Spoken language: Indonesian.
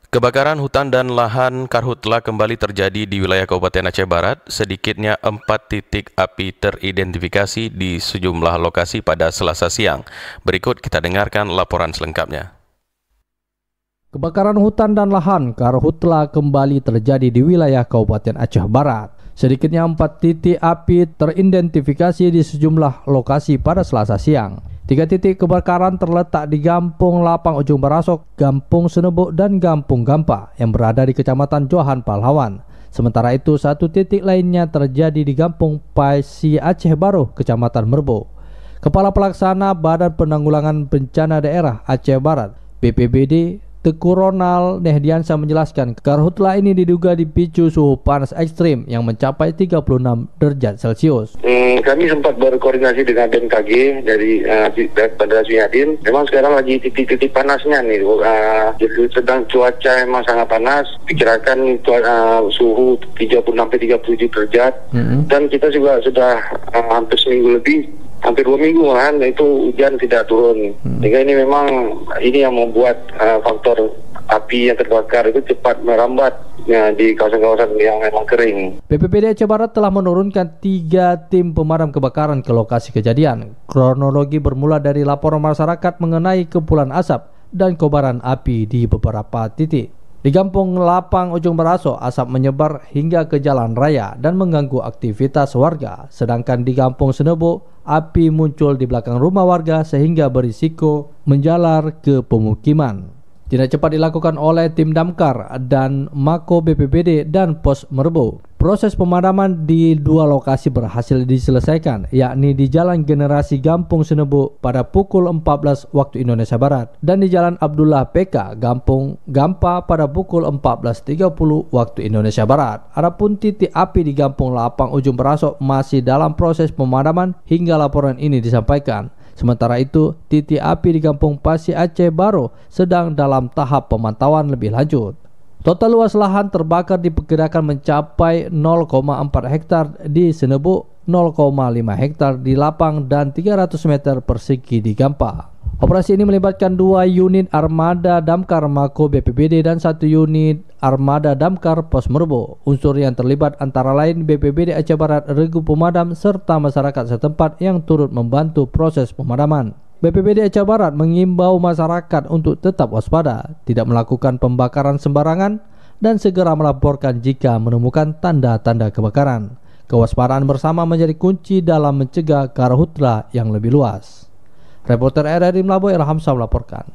Kebakaran hutan dan lahan karhutla kembali terjadi di wilayah Kabupaten Aceh Barat. Sedikitnya 4 titik api teridentifikasi di sejumlah lokasi pada Selasa siang. Berikut kita dengarkan laporan selengkapnya. Kebakaran hutan dan lahan karhutla kembali terjadi di wilayah Kabupaten Aceh Barat. Sedikitnya 4 titik api teridentifikasi di sejumlah lokasi pada Selasa siang. 3 titik kebakaran terletak di Gampung Lapang Ujung Barasok, Gampung Senebuk, dan Gampung Gampa yang berada di Kecamatan Johan Pahlawan. Sementara itu, 1 titik lainnya terjadi di Gampung Pasi Aceh Baru, Kecamatan Merbo. Kepala Pelaksana Badan Penanggulangan Bencana Daerah Aceh Barat, BPBD, Teku Ronald Nehdiansyah menjelaskan karhutla ini diduga dipicu suhu panas ekstrim yang mencapai 36 derajat Celcius. Kami sempat berkoordinasi dengan BMKG dari Bandara Sunyadin. Memang sekarang lagi titik-titik panasnya nih. Sedang cuaca memang sangat panas. Dikirakan suhu 36-37 derajat. Dan kita juga sudah hampir seminggu lebih. Hampir 2 minggu kan itu hujan tidak turun. Sehingga ini memang yang membuat faktor api yang terbakar itu cepat merambat di kawasan-kawasan yang memang kering. BPBD Aceh Barat telah menurunkan 3 tim pemadam kebakaran ke lokasi kejadian. Kronologi bermula dari laporan masyarakat mengenai kepulan asap dan kobaran api di beberapa titik. Di Gampung Lapang Ujung Barasok, asap menyebar hingga ke jalan raya dan mengganggu aktivitas warga. Sedangkan di Gampung Senebuk, api muncul di belakang rumah warga sehingga berisiko menjalar ke pemukiman. Tindak cepat dilakukan oleh tim damkar dan Mako BPBD dan Pos Merbo. Proses pemadaman di 2 lokasi berhasil diselesaikan, yakni di Jalan Generasi Gampung Senebuk pada pukul 14 waktu Indonesia Barat dan di Jalan Abdullah PK Gampung Gampa pada pukul 14.30 waktu Indonesia Barat. Adapun titik api di Gampung Lapang Ujung Barasok masih dalam proses pemadaman hingga laporan ini disampaikan. Sementara itu, titik api di Kampung Pasi Aceh Baru sedang dalam tahap pemantauan lebih lanjut. Total luas lahan terbakar diperkirakan mencapai 0,4 hektar di Senebuk, 0,5 hektar di Lapang, dan 300 meter persegi di Gampa. Operasi ini melibatkan 2 unit armada damkar Mako BPBD dan 1 unit armada damkar Pos Merbo. Unsur yang terlibat antara lain BPBD Aceh Barat, regu pemadam, serta masyarakat setempat yang turut membantu proses pemadaman. BPBD Aceh Barat mengimbau masyarakat untuk tetap waspada, tidak melakukan pembakaran sembarangan, dan segera melaporkan jika menemukan tanda-tanda kebakaran. Kewaspadaan bersama menjadi kunci dalam mencegah karhutla yang lebih luas. Reporter RRI Melaboy Ilham Syah melaporkan.